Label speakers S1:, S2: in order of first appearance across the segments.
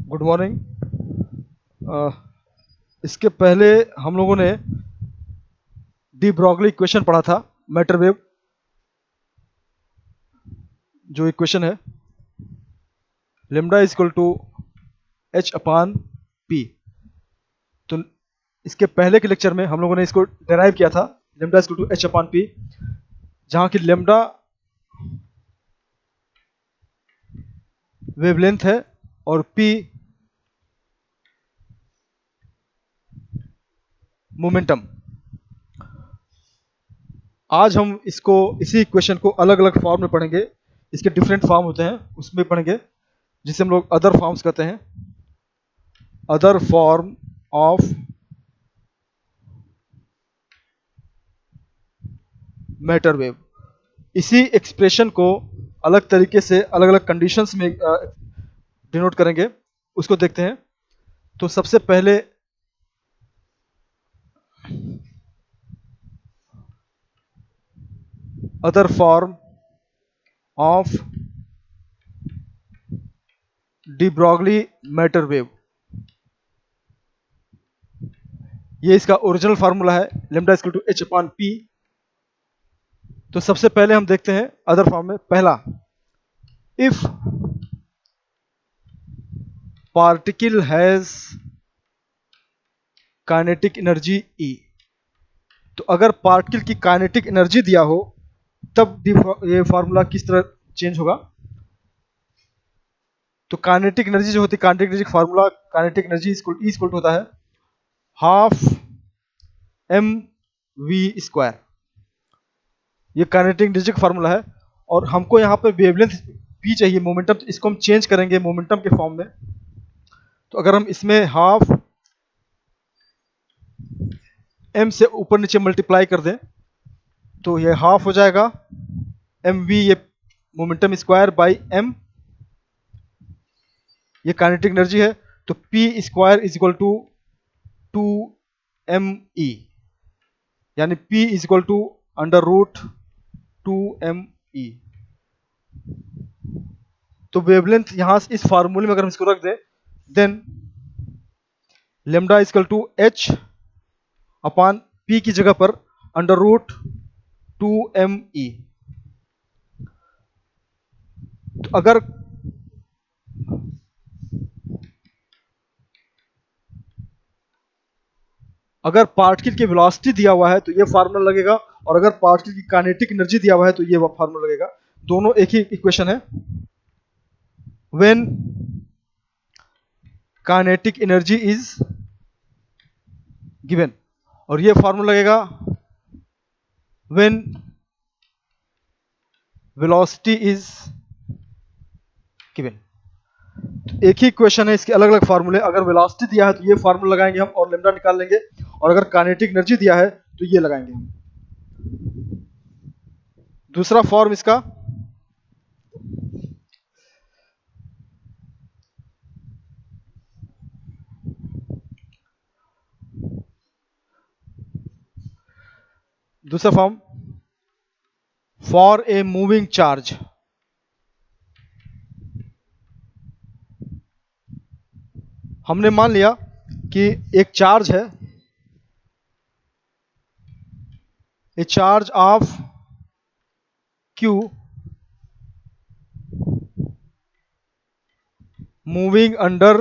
S1: Good morning. इसके पहले हम लोगों ने डी ब्रॉगली इक्वेशन पढ़ा था। मैटर वेव जो इक्वेशन है, lambda is equal to H upon P. तो इसके पहले के लेक्चर में हम लोगों ने इसको डेराइव किया था, lambda is equal to H upon P, जहाँ की लेमडा वेवलेंथ है और पी मोमेंटम। आज हम इसको इसी इक्वेशन को अलग अलग फॉर्म में पढ़ेंगे। इसके डिफरेंट फॉर्म होते हैं, उसमें पढ़ेंगे, जिसे हम लोग अदर फॉर्म्स कहते हैं। Other form of matter wave. इसी एक्सप्रेशन को अलग तरीके से अलग अलग कंडीशंस में डिनोट करेंगे, उसको देखते हैं। तो सबसे पहले other form of de Broglie matter wave, ये इसका ओरिजिनल फार्मूला है, lambda equal to H upon P. तो सबसे पहले हम देखते हैं अदर फॉर्म में। पहला, if particle has kinetic energy E, तो अगर पार्टिकल की काइनेटिक एनर्जी दिया हो तब ये फार्मूला किस तरह चेंज होगा। तो काइनेटिक एनर्जी जो होती है, kinetic energy formula, kinetic energy equal to होता है हाफ एम वी स्क्वायर। ये काइनेटिक एनर्जी का फार्मूला है। और हमको यहाँ पर वेवलेंथ पी चाहिए, मोमेंटम, तो इसको हम चेंज करेंगे मोमेंटम के फॉर्म में। तो अगर हम इसमें हाफ एम से ऊपर नीचे मल्टीप्लाई कर दें तो ये हाफ हो जाएगा एम वी, ये मोमेंटम स्क्वायर बाई एम, ये काइनेटिक एनर्जी है। तो P square is equal to 2 me, यानी P is equal to under root 2 me। तो वेवलेंथ यहां से इस फार्मूले में अगर हम इसको रख दें, then lambda is equal to H upon P की जगह पर अंडर रूट 2me। तो अगर पार्टिकल की वेलोसिटी दिया हुआ है तो ये फार्मूला लगेगा, और अगर पार्टिकल की काइनेटिक एनर्जी दिया हुआ है तो ये फार्मूला लगेगा। दोनों एक ही इक्वेशन है। When kinetic energy is given, और ये फार्मूला लगेगा व्हेन वेलोसिटी इज गिवन। एक ही इक्वेशन है, इसके अलग अलग फार्मूले। अगर वेलोसिटी दिया है तो ये फार्मूला लगाएंगे हम और लेमडा निकाल लेंगे, और अगर काइनेटिक एनर्जी दिया है तो ये लगाएंगे हम। दूसरा फॉर्म इसका, दूसरा form for a moving charge. हमने मान लिया कि एक चार्ज है, ए charge of Q moving under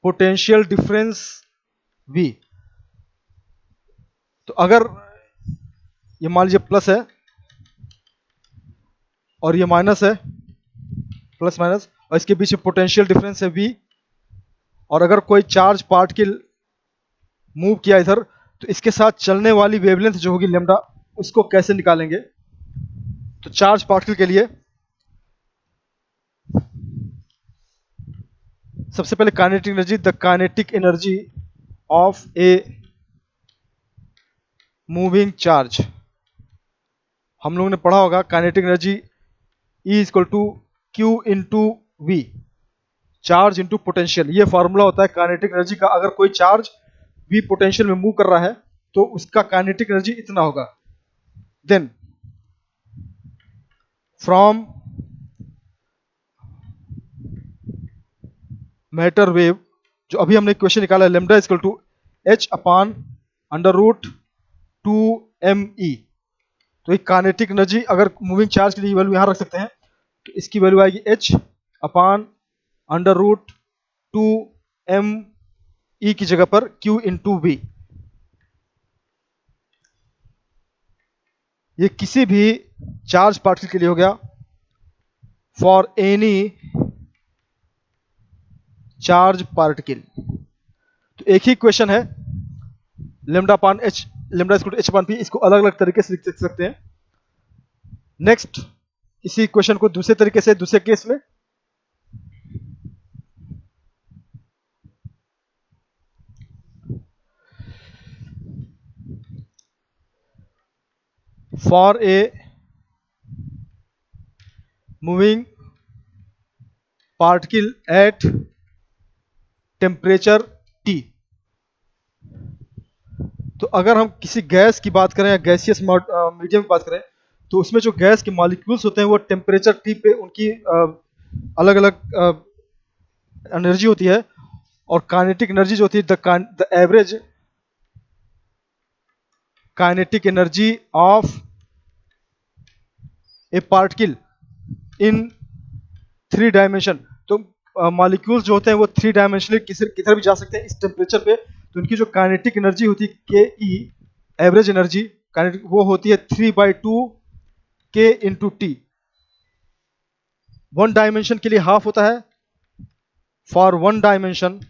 S1: potential difference V। तो अगर ये मान लीजिए प्लस है और ये माइनस है, प्लस माइनस, और इसके बीच में पोटेंशियल डिफरेंस है V, और अगर कोई चार्ज पार्टिकल मूव किया इधर, तो इसके साथ चलने वाली वेवलेंथ जो होगी लेमडा, उसको कैसे निकालेंगे। तो चार्ज पार्टिकल के लिए सबसे पहले kinetic energy, the kinetic energy of a moving charge. हम लोगों ने पढ़ा होगा kinetic energy E equal to Q into V, charge into potential. ये फॉर्मूला होता है काइनेटिक एनर्जी का। अगर कोई चार्ज V पोटेंशियल में मूव कर रहा है तो उसका काइनेटिक एनर्जी इतना होगा। देन फ्रॉम मैटर वेव, जो अभी हमने क्वेश्चन निकाला है, lambda equal to H upon under root 2 me। तो एक काइनेटिक एनर्जी, अगर मूविंग चार्ज के लिए वैल्यू यहाँ रख सकते हैं, तो इसकी वैल्यू आएगी H upon under root 2 me की जगह पर q इंटू वी। ये किसी भी चार्ज पार्टिकल के लिए हो गया, फॉर एनी चार्ज पार्टिकल। तो एक ही क्वेश्चन है, lambda upon H, lambda equal to H upon P, इसको अलग अलग तरीके से लिख सकते हैं। नेक्स्ट, इसी क्वेश्चन को दूसरे तरीके से, दूसरे केस में, for a moving particle at temperature T। तो अगर हम किसी गैस की बात करें या गैसियस मीडियम की बात करें, तो उसमें जो गैस के मॉलिक्यूल्स होते हैं वो टेम्परेचर T पे उनकी अलग अलग एनर्जी होती है, और काइनेटिक एनर्जी जो होती है, the average kinetic energy of A particle in 3 dimension. तो मॉलिक्यूल्स जो होते हैं वो 3 डायमेंशनली किधर भी जा सकते हैं इस टेम्परेचर पे, तो उनकी जो काइनेटिक एनर्जी होती है के ई, एवरेज एनर्जी काइनेटिक, वो होती है 3/2 के इंटू टी। 1 डायमेंशन के लिए हाफ होता है, फॉर 1 डायमेंशन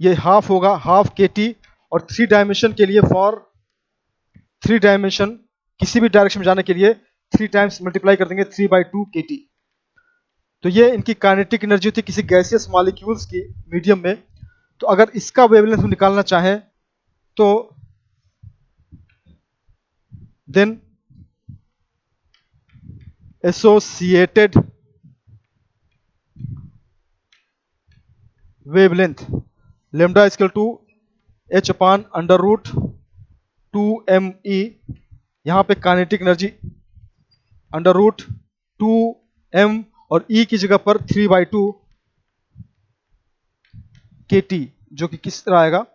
S1: ये हाफ होगा, हाफ के टी। और 3 डायमेंशन के लिए, फॉर 3 डायमेंशन किसी भी डायरेक्शन में जाने के लिए 3 टाइम्स मल्टीप्लाई कर देंगे 3/2 के टी। तो ये इनकी काइनेटिक एनर्जी होती है किसी गैसियस मॉलिक्यूल्स की मीडियम में। तो अगर इसका वेवलेंथ हम निकालना चाहें, तो then associated wavelength lambda equal to H upon under root 2me। यहाँ पे kinetic energy under root 2m और e की जगह पर 3/2 के टी, जो कि किस तरह आएगा,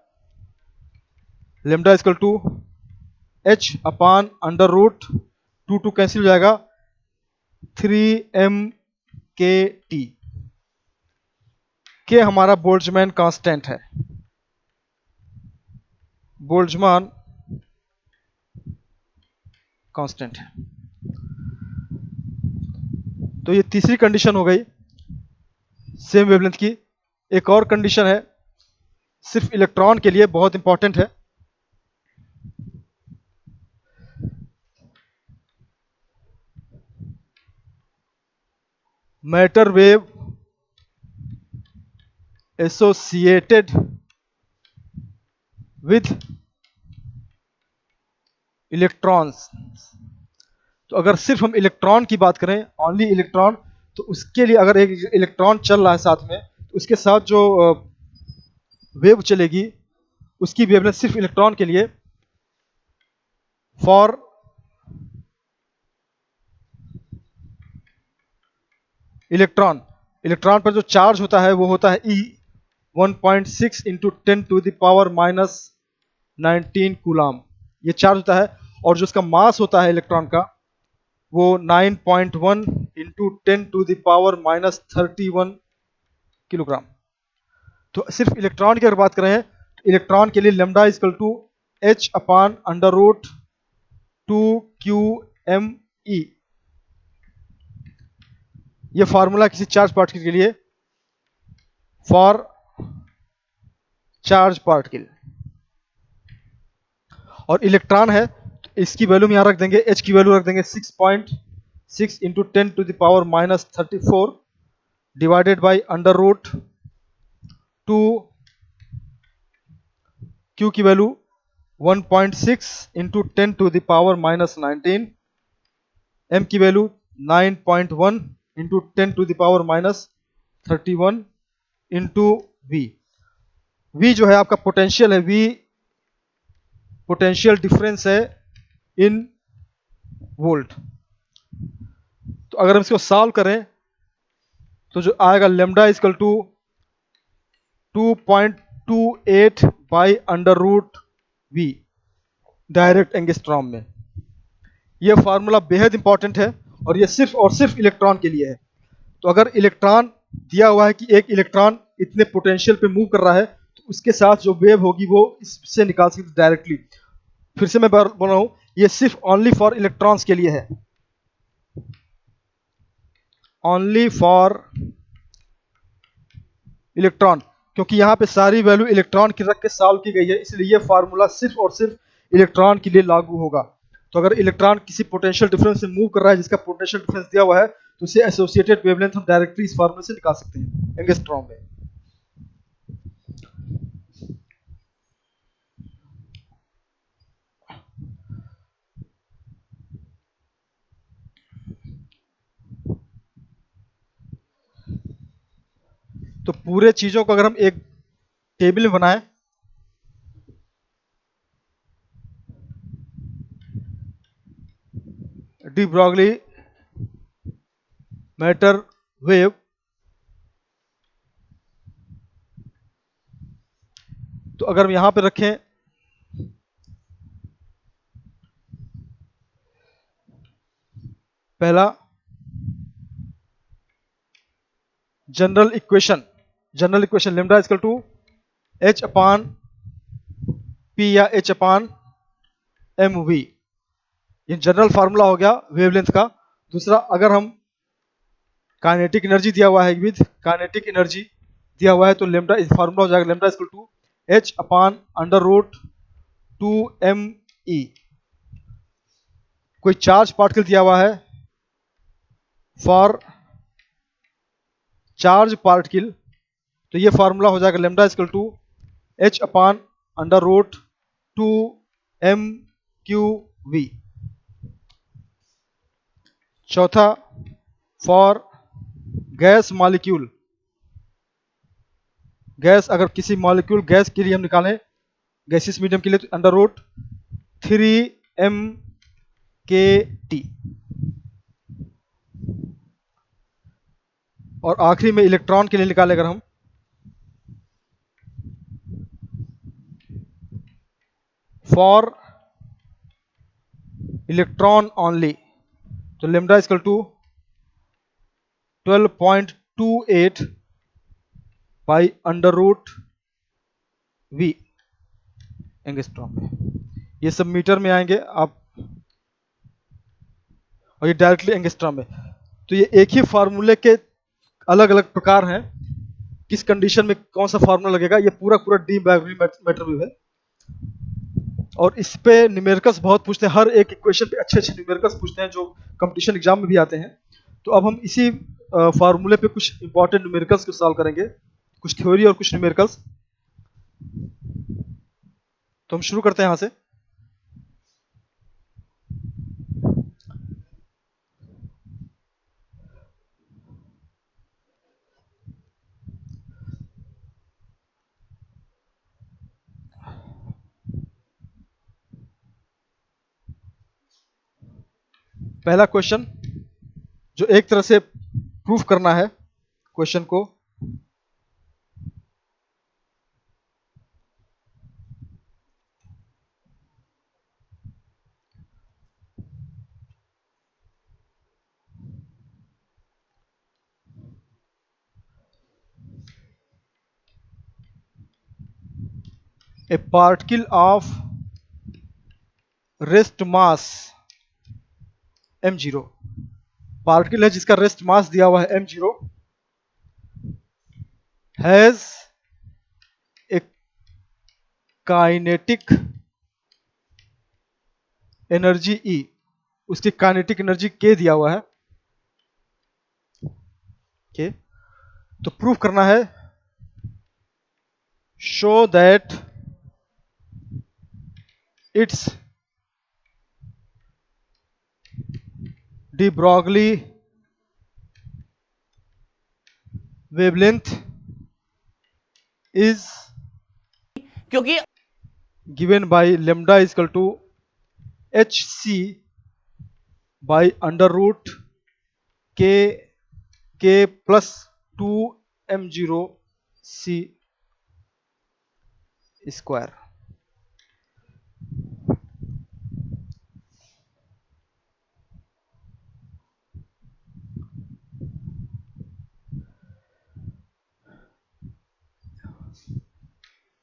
S1: lambda equal to H upon under root 2 cancel हो जाएगा, 3m के टी। के हमारा बोल्ट्जमैन कांस्टेंट है, बोल्ट्जमान कांस्टेंट है। तो ये तीसरी कंडीशन हो गई सेम वेवलेंथ की। एक और कंडीशन है, सिर्फ इलेक्ट्रॉन के लिए, बहुत इंपॉर्टेंट है। Matter wave associated with electrons. तो अगर सिर्फ हम इलेक्ट्रॉन की बात करें, ओनली इलेक्ट्रॉन, तो उसके लिए अगर एक इलेक्ट्रॉन चल रहा है साथ में, तो उसके साथ जो वेव चलेगी उसकी वेवलेंथ सिर्फ इलेक्ट्रॉन के लिए, फॉर इलेक्ट्रॉन, इलेक्ट्रॉन पर जो चार्ज होता है वो होता है E 1.6 इंटू 10⁻⁻19 कूलाम, ये चार्ज होता है। और जो उसका मास होता है इलेक्ट्रॉन का, वो 9.1 इंटू 10⁻31 किलोग्राम। तो सिर्फ इलेक्ट्रॉन की अगर बात करें, तो इलेक्ट्रॉन के लिए lambda equal to H upon under root 2qme। ये फार्मूला किसी चार्ज पार्टिकल के लिए, फॉर चार्ज पार्टिकल। और इलेक्ट्रॉन है तो इसकी वैल्यू हम यहाँ रख देंगे, h की वैल्यू रख देंगे 6.6 into 10⁻34 divided by under root 2, q की वैल्यू 1.6 इंटू 10⁻⁻19, m की value 9.1 into 10⁻31 into v। v जो है आपका पोटेंशियल है, v पोटेंशियल डिफरेंस है इन वोल्ट। तो अगर हम इसको सॉल्व करें, तो जो आएगा lambda is equal to 2.28 by under root V direct angstrom में। यह फार्मूला बेहद इंपॉर्टेंट है और यह सिर्फ और सिर्फ इलेक्ट्रॉन के लिए है। तो अगर इलेक्ट्रॉन दिया हुआ है कि एक इलेक्ट्रॉन इतने पोटेंशियल पे मूव कर रहा है, तो उसके साथ जो वेव होगी वो इससे निकाल सकते डायरेक्टली। फिर से मैं बोल रहा हूं, ये सिर्फ ओनली फॉर इलेक्ट्रॉन्स के लिए है, ओनली फॉर इलेक्ट्रॉन, क्योंकि यहाँ पे सारी वैल्यू इलेक्ट्रॉन की रख के सॉल्व की गई है, इसलिए ये फार्मूला सिर्फ और सिर्फ इलेक्ट्रॉन के लिए लागू होगा। तो अगर इलेक्ट्रॉन किसी पोटेंशियल डिफरेंस से मूव कर रहा है जिसका पोटेंशियल डिफरेंस दिया हुआ है, तो उसे एसोसिएटेड वेवलेंथ हम डायरेक्टली इस फार्मूले से निकाल सकते हैं एंगस्ट्रॉम में। तो पूरे चीजों को अगर हम एक टेबल में बनाएं, डी ब्रॉगली मैटर वेव, तो अगर हम यहां पे रखें पहला general equation lambda equal to H upon P या एच अपान एम वी, ये जनरल फार्मूला हो गया वेवलेंथ का। दूसरा, अगर हम काइनेटिक एनर्जी दिया हुआ है विद काइनेटिक एनर्जी दिया हुआ है, तो लेमडा इस फार्मूला हो जाएगा lambda equal to H upon under root 2m E. कोई चार्ज पार्टिकल दिया हुआ है फॉर चार्ज पार्टिकल, तो ये फार्मूला हो जाएगा lambda equal to H upon under root 2m⁴v। चौथा, फॉर गैस मॉलिक्यूल, गैस अगर किसी मॉलिक्यूल गैस के लिए हम निकालें गैसियस मीडियम के लिए, तो अंडर रूट 3m⁻⁻k⁻T। और आखिरी में इलेक्ट्रॉन के लिए निकालें अगर हम, फॉर इलेक्ट्रॉन ओनली, तो lambda equal to 12.28 by under root V angstrom में। ये सब मीटर में आएंगे आप, और ये डायरेक्टली एंगस्ट्रॉम में। तो ये एक ही फार्मूले के अलग अलग प्रकार हैं, किस कंडीशन में कौन सा फार्मूला लगेगा, ये पूरा पूरा डी ब्रॉगली मैटर वेव है। और इस पे न्यूमेरिकल्स बहुत पूछते हैं, हर एक इक्वेशन पे अच्छे अच्छे न्यूमेरिकल्स पूछते हैं जो कंपटीशन एग्जाम में भी आते हैं। तो अब हम इसी फार्मूले पे कुछ इंपॉर्टेंट न्यूमेरिकल्स को सॉल्व करेंगे, कुछ थ्योरी और कुछ न्यूमेरिकल्स। तो हम शुरू करते हैं यहां से। पहला क्वेश्चन, जो एक तरह से प्रूफ करना है क्वेश्चन को, a particle of rest mass m0, particle है जिसका रेस्ट मास दिया हुआ है m0, has a kinetic energy E, उसकी काइनेटिक एनर्जी K दिया हुआ है K। तो प्रूफ करना है, show that its de Broglie wavelength is
S2: क्योंकि
S1: given by lambda equal to hc by under root k k plus 2m0c square.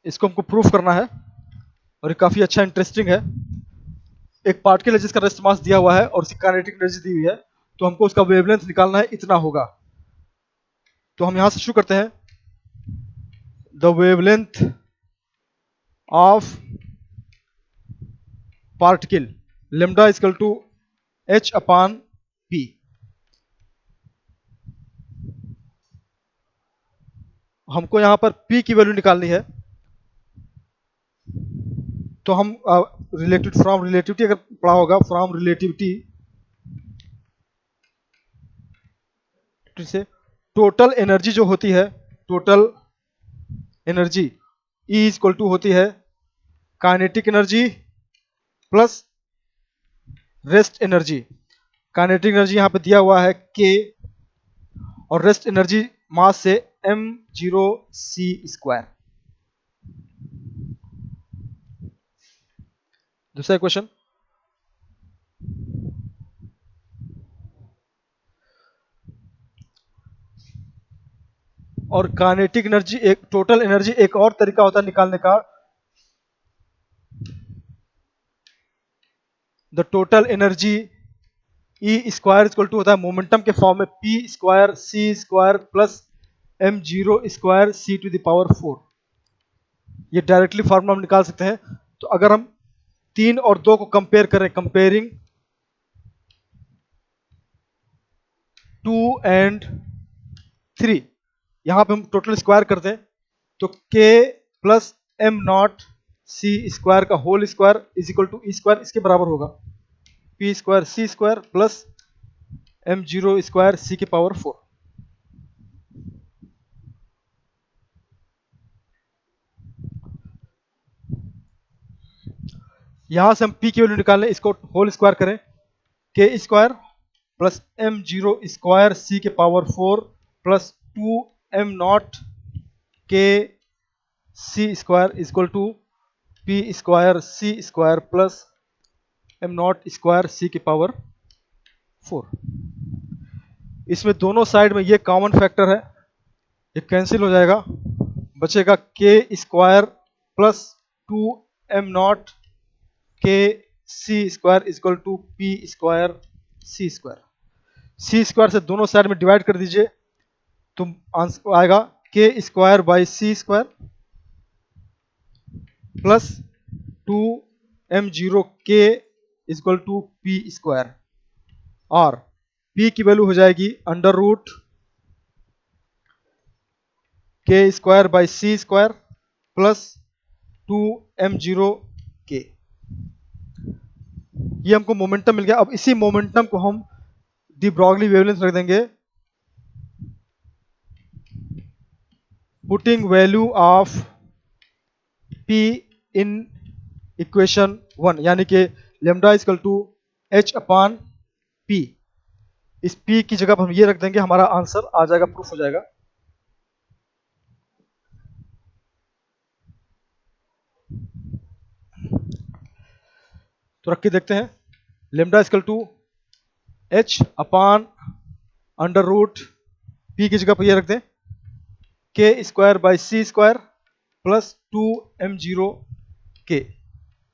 S1: इसको हमको प्रूफ करना है और ये काफी अच्छा इंटरेस्टिंग है। एक पार्टिकल है जिसका रेस्ट मास दिया हुआ है और उसकी काइनेटिक एनर्जी दी हुई है, तो हमको उसका वेवलेंथ निकालना है, इतना होगा। तो हम यहां से शुरू करते हैं। The wavelength of particle lambda equal to h upon p। हमको यहां पर p की वैल्यू निकालनी है, तो हम रिलेटिव फ्रॉम रिलेटिविटी अगर पढ़ा होगा, फ्रॉम रिलेटिविटी से टोटल एनर्जी जो होती है, total energy E equal to होती है kinetic energy plus rest energy. Kinetic energy यहां पे दिया हुआ है K और रेस्ट एनर्जी मास से m0c स्क्वायर। दूसरा क्वेश्चन, और काइनेटिक एनर्जी एक टोटल एनर्जी, एक और तरीका होता है निकालने का। The total energy E square equal to होता है मोमेंटम के फॉर्म में P square C square plus m0 square C to the power 4। ये डायरेक्टली फार्मूला हम निकाल सकते हैं। तो अगर हम 3 और 2 को कंपेयर करें, कंपेयरिंग 2 एंड 3, यहां पे हम टोटल स्क्वायर करते हैं तो K plus m not C square का whole square is equal to E square, इसके बराबर होगा P square C square plus m0 square C की पावर 4। यहां से हम P की वैल्यू निकाल लें, इसको होल स्क्वायर करें, K square plus m0 square C के power 4 plus 2m not K C square equal to P square C square plus m not square C की पावर 4। इसमें दोनों साइड में ये कॉमन फैक्टर है, ये कैंसिल हो जाएगा, बचेगा K square plus 2m not K C square equal to P square C square. C square से दोनों साइड में डिवाइड कर दीजिए तो आंसर आएगा K square by C square plus 2m0 K equal to P square, और P की value हो जाएगी under root K square by C square plus 2m0 K। ये हमको मोमेंटम मिल गया। अब इसी मोमेंटम को हम डी ब्रॉगली वेवलेंथ रख देंगे, putting value of P in equation 1, यानी कि lambda equal to h upon P। इस P की जगह पर हम ये रख देंगे, हमारा आंसर आ जाएगा, प्रूफ हो जाएगा। तो रख के देखते हैं, lambda equal to h upon under root P की जगह पर ये रख दें K square by C square plus 2m0 K,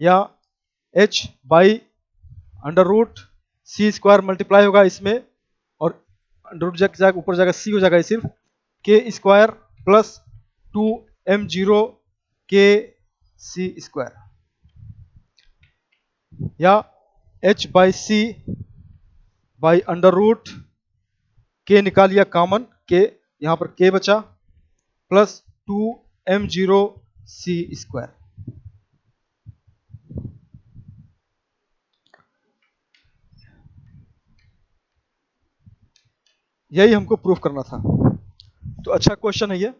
S1: या h by under root C square multiply होगा इसमें, और अंडर रूट जाकर ऊपर जाएगा C हो जाएगा सिर्फ K square plus 2m0 K C square, या h by C by under root K निकाल लिया कॉमन, K यहां पर K बचा प्लस 2m0 C स्क्वायर। यही हमको प्रूफ करना था। तो अच्छा क्वेश्चन है ये।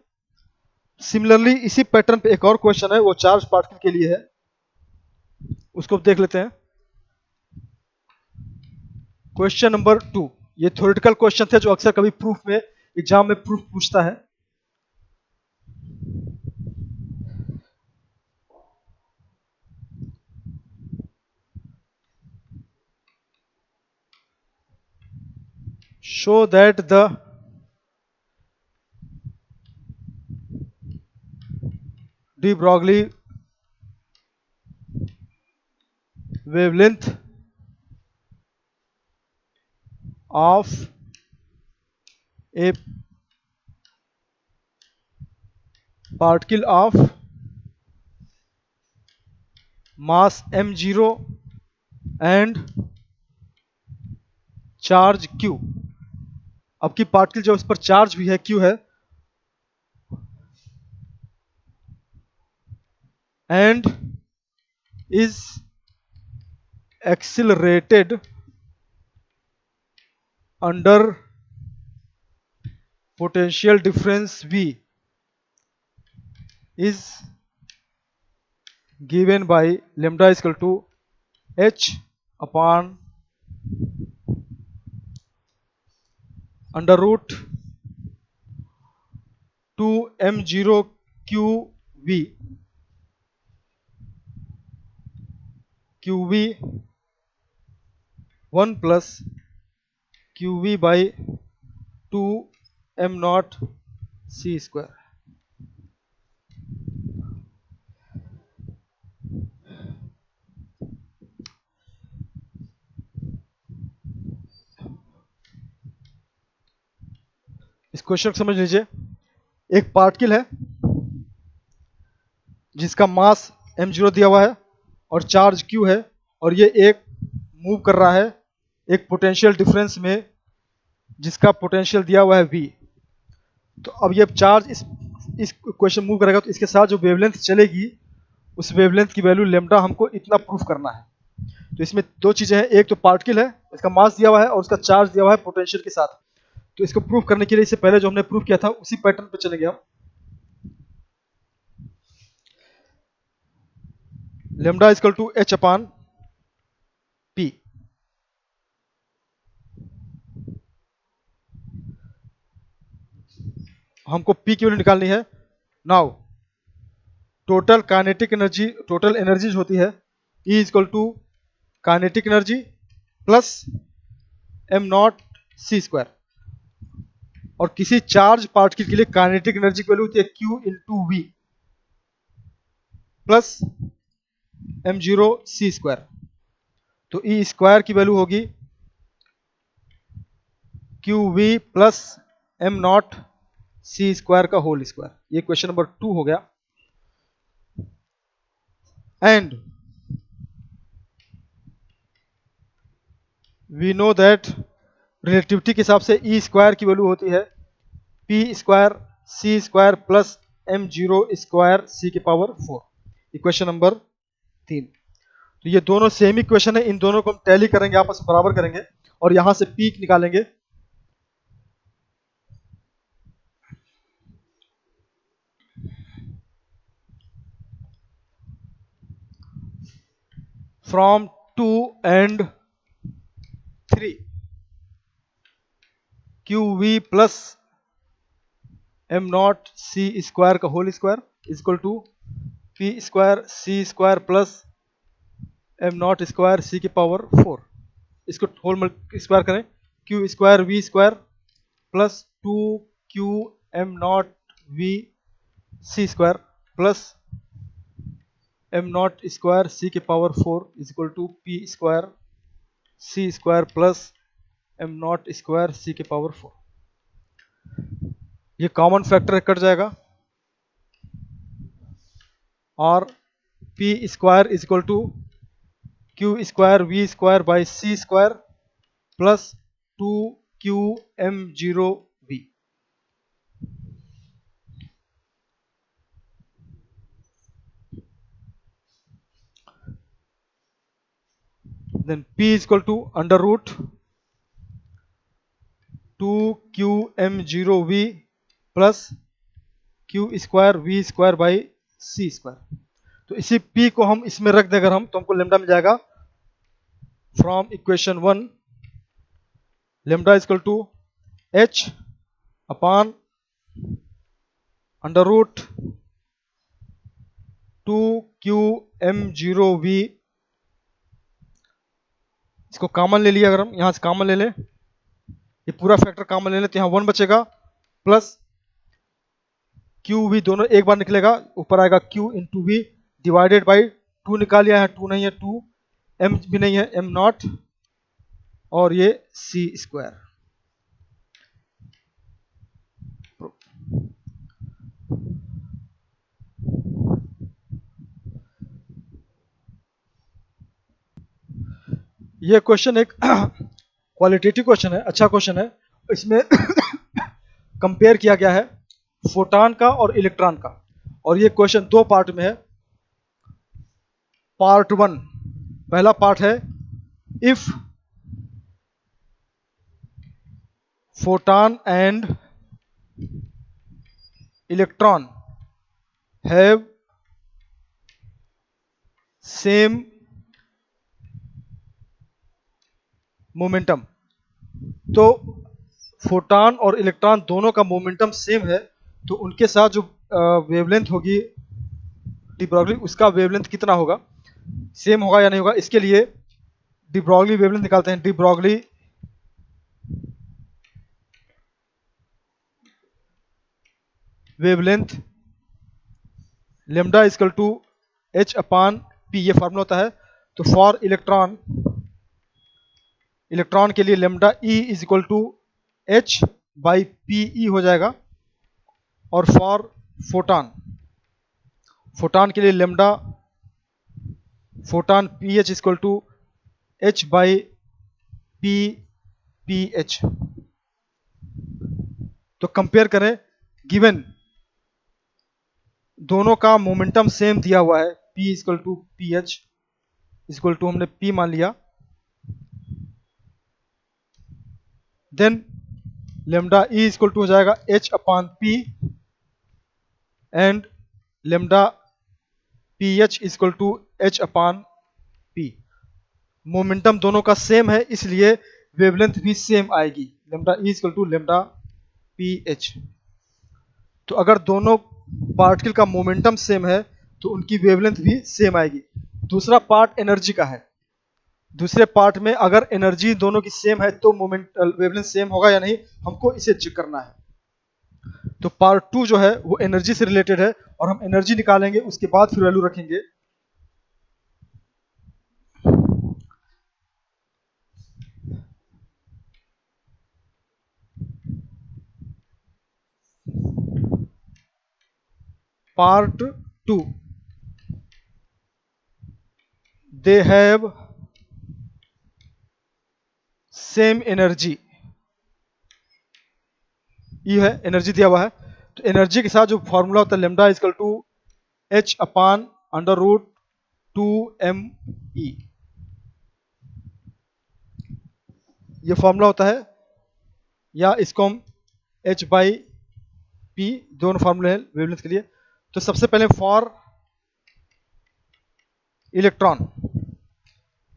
S1: सिमिलरली इसी पैटर्न पे एक और क्वेश्चन है, वो चार्ज पार्टिकल के लिए है, उसको देख लेते हैं। क्वेश्चन नंबर 2, ये थ्योरेटिकल क्वेश्चन थे जो अक्सर कभी प्रूफ में एग्जाम में प्रूफ पूछता है। Show that the de Broglie wavelength of a particle of mass m0 and charge q। अब की पार्टिकल जो उस पर चार्ज भी है q है, and is accelerated under potential difference v is given by lambda is equal to h upon under root 2 m0 qv qv 1 plus qv by 2 m naught c square। इस question को समझ लीजिए। एक particle है जिसका मास m0 दिया हुआ है और चार्ज q है, और ये एक मूव कर रहा है एक पोटेंशियल डिफरेंस में जिसका पोटेंशियल दिया हुआ है v। तो अब ये चार्ज इस क्वेश्चन मूव करेगा तो इसके साथ जो वेवलेंथ चलेगी उस वेवलेंथ की वैल्यू लेम्डा हमको इतना प्रूफ करना है। तो इसमें दो चीजें हैं, एक तो पार्टिकल है, इसका मास दिया हुआ है और उसका चार्ज दिया हुआ है पोटेंशियल के साथ। तो इसको प्रूफ करने के लिए इससे पहले जो हमने प्रूफ किया था उसी पैटर्न पे चलेंगे हम। Lambda is equal to H upon P. हमको पी की वैल्यू निकालनी है। Now total kinetic energy, total energy जो होती है E is equal to kinetic energy plus M not C square, और किसी चार्ज पार्टिकल के लिए काइनेटिक एनर्जी की वैल्यू होती है Q into V plus M zero C square. तो ई स्क्वायर की वैल्यू होगी Q V plus M not C square का होल स्क्वायर। ये क्वेश्चन नंबर 2 हो गया। And we know that relativity के हिसाब से ई स्क्वायर की वैल्यू होती है P square C square plus M zero square C के पावर 4। Equation number 3। तो ये दोनों सेम इक्वेशन है, इन दोनों को हम टैली करेंगे, आपस में बराबर करेंगे और यहां से पी निकालेंगे। From 2 and 3 Q V plus M not C square का whole square is equal to P square C square plus M not square C की पावर 4। इसको होल स्क्वायर करें, Q square V square plus 2 Q M not V C square plus M not square C की power 4 is equal to P square C square plus M not square C की power 4। ये common factor cut जाएगा और P square is equal to Q square V square by C square plus 2 Q M zero V. then P is equal to under root 2qm0v plus q square v square by c square. तो इसी P को हम इसमें रख दें अगर हम, तो हमको लेमडा मिल जाएगा from equation 1 lambda is equal to h upon under root 2qm0v, इसको कॉमन ले लिया, अगर हम यहां से कॉमन ले लें, ये पूरा फैक्टर कॉमन ले लें तो यहाँ 1 बचेगा, प्लस QV दोनों एक बार निकलेगा, ऊपर आएगा Q into V divided by 2 निकाल लिया है, 2 नहीं है 2, M भी नहीं है M नॉट, और ये C स्क्वायर। ये क्वेश्चन एक क्वालिटेटिव क्वेश्चन है, अच्छा क्वेश्चन है। इसमें कंपेयर किया गया है फोटॉन का और इलेक्ट्रॉन का, और ये क्वेश्चन दो पार्ट में है। पार्ट 1, पहला पार्ट है if photon and electron have same momentum, तो फोटॉन और इलेक्ट्रॉन दोनों का मोमेंटम सेम है, तो उनके साथ जो वेवलेंथ होगी डी ब्रॉगली, उसका वेवलेंथ कितना होगा, सेम होगा या नहीं होगा। इसके लिए डी ब्रॉगली वेवलेंथ निकालते हैं। De Broglie wavelength lambda equal to h upon p, ये फार्मूला होता है। तो फॉर इलेक्ट्रॉन, इलेक्ट्रॉन के लिए lambda E is equal to h by P E हो जाएगा, और फॉर फोटॉन, फोटॉन के लिए lambda photon P H equal to h by P P H. तो कंपेयर करें, गिवन दोनों का मोमेंटम सेम दिया हुआ है, p equal to P H equal to हमने p मान लिया, then lambda E equal to हो जाएगा h upon p, and lambda P H equal to h upon p। Momentum दोनों का सेम है, इसलिए वेवलेंथ भी सेम आएगी, lambda E equal to lambda P H. तो अगर दोनों पार्टिकल का मोमेंटम सेम है तो उनकी वेवलेंथ भी सेम आएगी। दूसरा पार्ट एनर्जी का है। दूसरे पार्ट में अगर एनर्जी दोनों की सेम है तो मोमेंट वेवलेंथ सेम होगा या नहीं, हमको इसे चेक करना है। तो पार्ट 2 जो है वो एनर्जी से रिलेटेड है, और हम एनर्जी निकालेंगे, उसके बाद फिर वैल्यू रखेंगे। Part 2, they have same energy, ये है एनर्जी दिया हुआ है। तो एनर्जी के साथ जो फॉर्मूला होता है lambda equal to h upon under root 2m e, ये फॉर्मूला होता है, या इसको हम h बाई पी, दोनों फॉर्मूले हैं वेवलेंथ के लिए। तो सबसे पहले फॉर इलेक्ट्रॉन,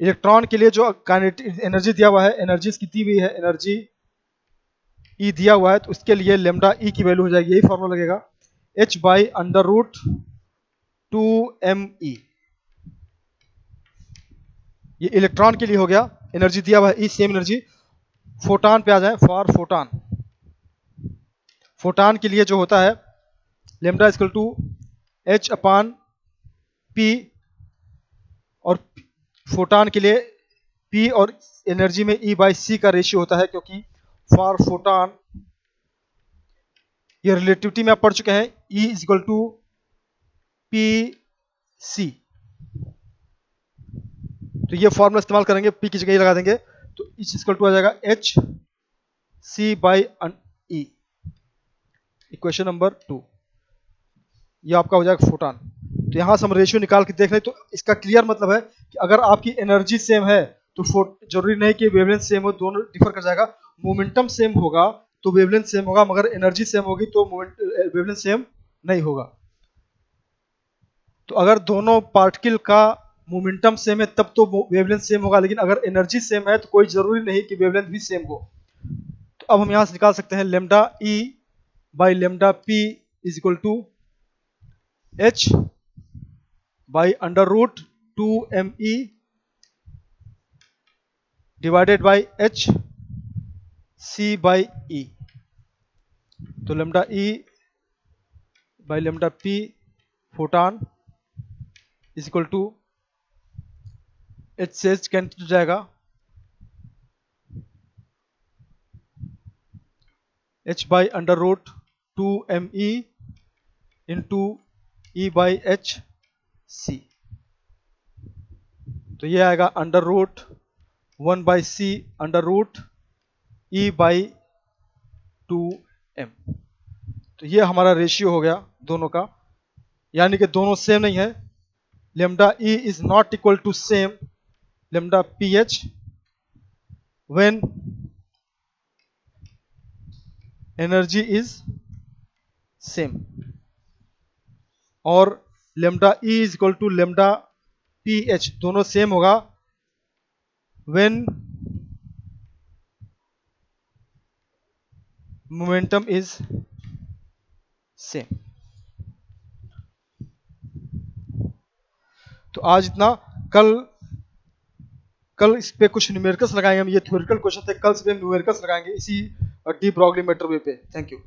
S1: इलेक्ट्रॉन के लिए जो काइनेटिक एनर्जी दिया हुआ है, एनर्जी कितनी हुई है, एनर्जी E दिया हुआ है, तो उसके लिए लेमडा E की वैल्यू हो जाएगी, यही फॉर्मूला लगेगा, h by under root 2me। ये इलेक्ट्रॉन के लिए हो गया, एनर्जी दिया हुआ है E, सेम एनर्जी। फोटॉन पे आ जाए, फॉर फोटॉन, फोटॉन के लिए जो होता है lambda equal to h upon p, और फोटॉन के लिए p और एनर्जी में E बाई C का रेशियो होता है, क्योंकि फॉर फोटॉन, ये रिलेटिविटी में आप पढ़ चुके हैं, E is equal to P C. तो ये फॉर्मूला इस्तेमाल करेंगे, P की जगह ही लगा देंगे, तो इज इक्वल टू आ जाएगा h C by E। Equation number 2, ये आपका हो जाएगा फोटॉन। तो यहाँ से हम रेशियो निकाल के देख रहे हैं, तो इसका क्लियर मतलब है कि अगर आपकी एनर्जी सेम है तो जरूरी नहीं कि वेवलेंथ सेम हो, दोनों डिफर कर जाएगा। मोमेंटम सेम होगा तो वेवलेंथ सेम होगा, मगर एनर्जी सेम होगी तो वेवलेंथ सेम नहीं होगा। तो अगर दोनों पार्टिकल का मोमेंटम सेम है तब तो वेवलेंथ सेम होगा, लेकिन अगर एनर्जी सेम है तो कोई जरूरी नहीं कि वेवलेंथ भी सेम हो। तो अब हम यहाँ से निकाल सकते हैं lambda E by lambda p is equal to h by under root 2me divided by h c by e. तो lambda e by lambda p photon is equal to h से h कैंसिल हो जाएगा, h by under root 2me into e by h c. तो ये आएगा under root 1 by C under root E by 2m. तो ये हमारा ratio हो गया दोनों का, यानी कि दोनों सेम नहीं है. Lambda E is not equal to same lambda P H when energy is same, और lambda E is equal to lambda P H दोनों सेम होगा व्हेन मोमेंटम इज सेम. तो आज इतना. कल इस पे कुछ न्यूमेरिकल्स लगाएंगे हम. ये थ्योरेटिकल क्वेश्चन थे, कल से न्यूमेरिकल्स लगाएंगे इसी डी ब्रॉगली मेट्रो वे पे. Thank you.